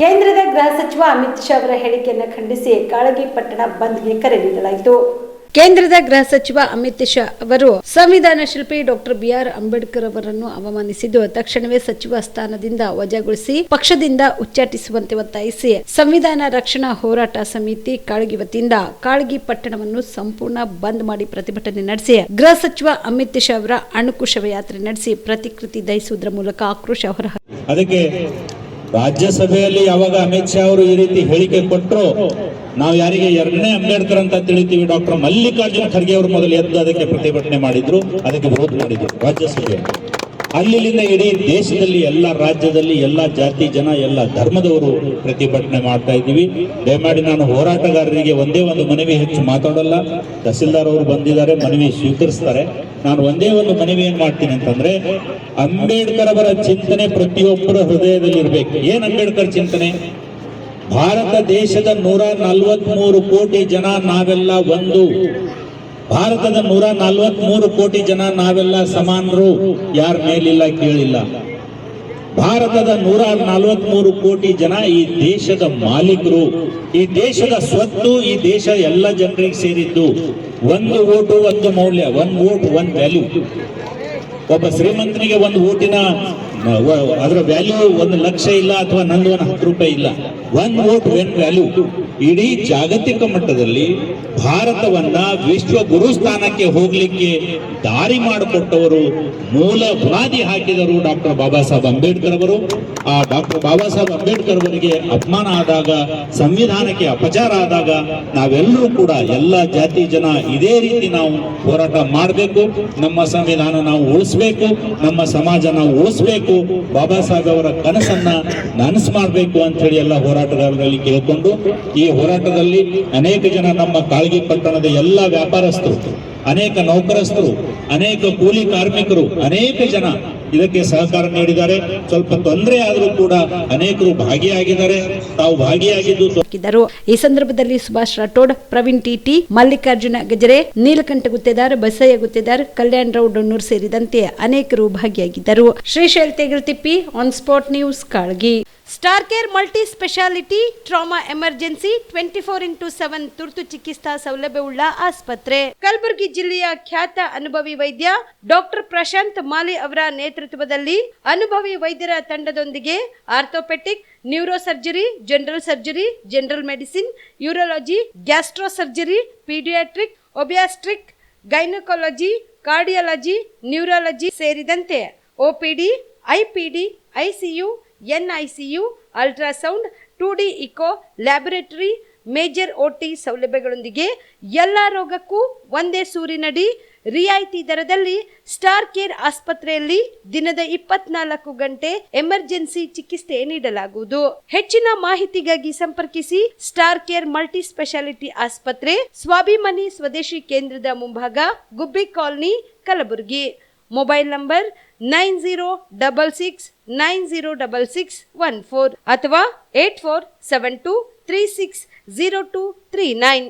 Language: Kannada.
ಕೇಂದ್ರದ ಗೃಹ ಸಚಿವ ಅಮಿತ್ ಶಾ ಅವರ ಹೇಳಿಕೆಯನ್ನು ಖಂಡಿಸಿ ಕಾಳಗಿ ಪಟ್ಟಣ ಬಂದ್ಗೆ ಕರೆ ನೀಡಲಾಯಿತು. ಕೇಂದ್ರದ ಗೃಹ ಸಚಿವ ಅಮಿತ್ ಶಾ ಅವರು ಸಂವಿಧಾನ ಶಿಲ್ಪಿ ಡಾಕ್ಟರ್ ಬಿಆರ್ ಅಂಬೇಡ್ಕರ್ ಅವರನ್ನು ಅವಮಾನಿಸಿದ್ದು ತಕ್ಷಣವೇ ಸಚಿವ ಸ್ಥಾನದಿಂದ ವಜಾಗೊಳಿಸಿ ಪಕ್ಷದಿಂದ ಉಚ್ಚಾಟಿಸುವಂತೆ ಒತ್ತಾಯಿಸಿ ಸಂವಿಧಾನ ರಕ್ಷಣಾ ಹೋರಾಟ ಸಮಿತಿ ಕಾಳಗಿ ವತಿಯಿಂದ ಕಾಳಗಿ ಪಟ್ಟಣವನ್ನು ಸಂಪೂರ್ಣ ಬಂದ್ ಮಾಡಿ ಪ್ರತಿಭಟನೆ ನಡೆಸಿ ಗೃಹ ಸಚಿವ ಅಮಿತ್ ಶಾ ಅವರ ಅಣುಕು ಶವಯಾತ್ರೆ ನಡೆಸಿ ಪ್ರತಿಕೃತಿ ದಹಿಸುವುದರ ಮೂಲಕ ಆಕ್ರೋಶ ಹೊರಹಾಕಿದರು. ಅದಕ್ಕೆ ರಾಜ್ಯಸಭೆಯಲ್ಲಿ ಯಾವಾಗ ಅಮಿತ್ ಶಾ ಅವರು ಈ ರೀತಿ ಹೇಳಿಕೆ ಕೊಟ್ಟರು, ನಾವು ಯಾರಿಗೆ ಎರಡನೇ ಅಂಬೇಡ್ಕರ್ ಅಂತ ತಿಳಿತೀವಿ, ಡಾಕ್ಟರ್ ಮಲ್ಲಿಕಾರ್ಜುನ ಖರ್ಗೆ ಅವರು ಮೊದಲು ಎದ್ದು ಅದಕ್ಕೆ ಪ್ರತಿಭಟನೆ ಮಾಡಿದ್ರು, ಅದಕ್ಕೆ ವಿರೋಧ ಮಾಡಿದ್ರು ರಾಜ್ಯಸಭೆಯಲ್ಲಿ. ಅಲ್ಲಿಂದ ಇಡೀ ದೇಶದಲ್ಲಿ ಎಲ್ಲ ರಾಜ್ಯದಲ್ಲಿ ಎಲ್ಲ ಜಾತಿ ಜನ ಎಲ್ಲ ಧರ್ಮದವರು ಪ್ರತಿಭಟನೆ ಮಾಡ್ತಾ ಇದ್ದೀವಿ. ದಯಮಾಡಿ ನಾನು ಹೋರಾಟಗಾರರಿಗೆ ಒಂದೇ ಒಂದು ಮನವಿ, ಹೆಚ್ಚು ಮಾತಾಡಲ್ಲ, ತಹಸೀಲ್ದಾರ್ ಅವರು ಬಂದಿದ್ದಾರೆ, ಮನವಿ ಸ್ವೀಕರಿಸ್ತಾರೆ. ನಾನು ಒಂದೇ ಒಂದು ಮನವಿ ಏನ್ ಮಾಡ್ತೀನಿ ಅಂತಂದ್ರೆ, ಅಂಬೇಡ್ಕರ್ ಅವರ ಚಿಂತನೆ ಪ್ರತಿಯೊಬ್ಬರ ಹೃದಯದಲ್ಲಿ ಇರ್ಬೇಕು. ಏನ್ ಅಂಬೇಡ್ಕರ್ ಚಿಂತನೆ? ಭಾರತ ದೇಶದ 143 ಕೋಟಿ ಜನ ನಾವೆಲ್ಲ ಒಂದು, ಭಾರತದ 143 ಕೋಟಿ ಜನ ನಾವೆಲ್ಲ ಸಮಾನರು, ಯಾರ ಮೇಲಿಲ್ಲ ಕೇಳಿಲ್ಲ. ಭಾರತದ 143 ಕೋಟಿ ಜನ ಈ ದೇಶದ ಮಾಲೀಕರು, ಈ ದೇಶದ ಸ್ವತ್ತು ಈ ದೇಶ ಎಲ್ಲ ಜನರಿಗೆ ಸೇರಿದ್ದು. ಒಂದು ಓಟು ಒಂದು ಮೌಲ್ಯ, ಒನ್ ವೋಟ್ ಒನ್ ವ್ಯಾಲ್ಯೂ. ಒಬ್ಬ ಶ್ರೀಮಂತನಿಗೆ ಒಂದು ಓಟಿನ ಅದರ ವ್ಯಾಲ್ಯೂ 1 ಲಕ್ಷ ಇಲ್ಲ, ಅಥವಾ ನಂದು 10 ರೂಪಾಯಿ ಇಲ್ಲ. One vote one value. ಇಡೀ ಜಾಗತಿಕ ಮಟ್ಟದಲ್ಲಿ ಭಾರತವನ್ನ ವಿಶ್ವ ಗುರು ಸ್ಥಾನಕ್ಕೆ ಹೋಗ್ಲಿಕ್ಕೆ ದಾರಿ ಮಾಡಿಕೊಟ್ಟವರು, ಮೂಲ ಬುನಾದಿ ಹಾಕಿದರು ಡಾಕ್ಟರ್ ಬಾಬಾ ಸಾಹೇಬ್ ಅಂಬೇಡ್ಕರ್ ಅವರು. ಆ ಡಾಕ್ಟರ್ ಬಾಬಾ ಸಾಹೇಬ್ ಅಂಬೇಡ್ಕರ್ ಅವರಿಗೆ ಅಪಮಾನ ಆದಾಗ, ಸಂವಿಧಾನಕ್ಕೆ ಅಪಚಾರ ಆದಾಗ ನಾವೆಲ್ಲರೂ ಕೂಡ ಎಲ್ಲ ಜಾತಿ ಜನ ಇದೇ ರೀತಿ ನಾವು ಹೋರಾಟ ಮಾಡಬೇಕು. ನಮ್ಮ ಸಂವಿಧಾನ ನಾವು ಉಳಿಸ್ಬೇಕು, ನಮ್ಮ ಸಮಾಜ ನಾವು ಉಳಿಸ್ಬೇಕು, ಬಾಬಾ ಸಾಹೇಬ್ ಅವರ ಕನಸನ್ನ ನನಸು ಮಾಡಬೇಕು ಅಂತ ಹೇಳಿ ಎಲ್ಲ ಹೋರಾಟಗಾರರಲ್ಲಿ ಕೇಳಿಕೊಂಡು, ಈ ಹೋರಾಟದಲ್ಲಿ ಅನೇಕ ಜನ ನಮ್ಮ ಕಾಳಗಿ ಪಟ್ಟಣದ ಎಲ್ಲ ವ್ಯಾಪಾರಸ್ಥರು, ಅನೇಕ ನೌಕರಸ್ಥರು, ಅನೇಕ ಕೂಲಿ ಕಾರ್ಮಿಕರು, ಅನೇಕ ಜನ ಇದಕ್ಕೆ ಸಹಕಾರ ನೀಡಿದ್ದಾರೆ. ಸ್ವಲ್ಪ ತೊಂದರೆ ಆದರೂ ಕೂಡ ಅನೇಕರು ಭಾಗಿಯಾಗಿದ್ದಾರೆ. ತಾವು ಭಾಗಿಯಾಗಿದ್ದು. ಈ ಸಂದರ್ಭದಲ್ಲಿ ಸುಭಾಷ್ ರಾಠೋಡ್, ಪ್ರವೀಣ್ ಟಿಟಿ, ಮಲ್ಲಿಕಾರ್ಜುನ ಗಜರೆ, ನೀಲಕಂಠ ಗುತ್ತೇದಾರ್, ಬಸಯ್ಯ ಗುತ್ತೇದಾರ್, ಕಲ್ಯಾಣ್ ರಾವ್ ಡೊನ್ನೂರ್ ಸೇರಿದಂತೆ ಅನೇಕರು ಭಾಗಿಯಾಗಿದ್ದರು. Shrishail Tegaltippi, on spot news, Kalagi. Star care multi speciality trauma emergency 24x7 ತುರ್ತು ಚಿಕಿತ್ಸಾ ಸೌಲಭ್ಯವುಳ್ಳ ಆಸ್ಪತ್ರೆ. ಕಲಬುರಗಿ ಜಿಲ್ಲೆಯ ಖ್ಯಾತ ಅನುಭವಿ ವೈದ್ಯ ಡಾಕ್ಟರ್ ಪ್ರಶಾಂತ್ ಮಾಲಿ ಅವರ ನೇತೃತ್ವದಲ್ಲಿ ಅನುಭವಿ ವೈದ್ಯರ ತಂಡದೊಂದಿಗೆ orthopaedic, neuro surgery, general surgery, general medicine, urology, gastro surgery, paediatric, obstetric, gynaecology, cardiology, neurology ಸೇರಿದಂತೆ OPD, IPD, ICU, NICU, ultrasound, 2D echo, laboratory, major OT ಸೌಲಭ್ಯಗಳೊಂದಿಗೆ ಎಲ್ಲ ರೋಗಕ್ಕೂ ಒಂದೇ ಸೂರಿನಡಿ ರಿಯಾಯಿತಿ ದರದಲ್ಲಿ ಸ್ಟಾರ್ ಕೇರ್ ಆಸ್ಪತ್ರೆಯಲ್ಲಿ ದಿನದ 24 ಗಂಟೆ ಎಮರ್ಜೆನ್ಸಿ ಚಿಕಿತ್ಸೆ ನೀಡಲಾಗುವುದು. ಹೆಚ್ಚಿನ ಮಾಹಿತಿಗಾಗಿ ಸಂಪರ್ಕಿಸಿ ಸ್ಟಾರ್ ಕೇರ್ ಮಲ್ಟಿ ಸ್ಪೆಷಾಲಿಟಿ ಆಸ್ಪತ್ರೆ, ಸ್ವಾಭಿಮಾನಿ ಸ್ವದೇಶಿ ಕೇಂದ್ರದ ಮುಂಭಾಗ, ಗುಬ್ಬಿ ಕಾಲನಿ, ಕಲಬುರಗಿ. ಮೊಬೈಲ್ ನಂಬರ್ 9066906614 ಅಥವಾ 8472360239.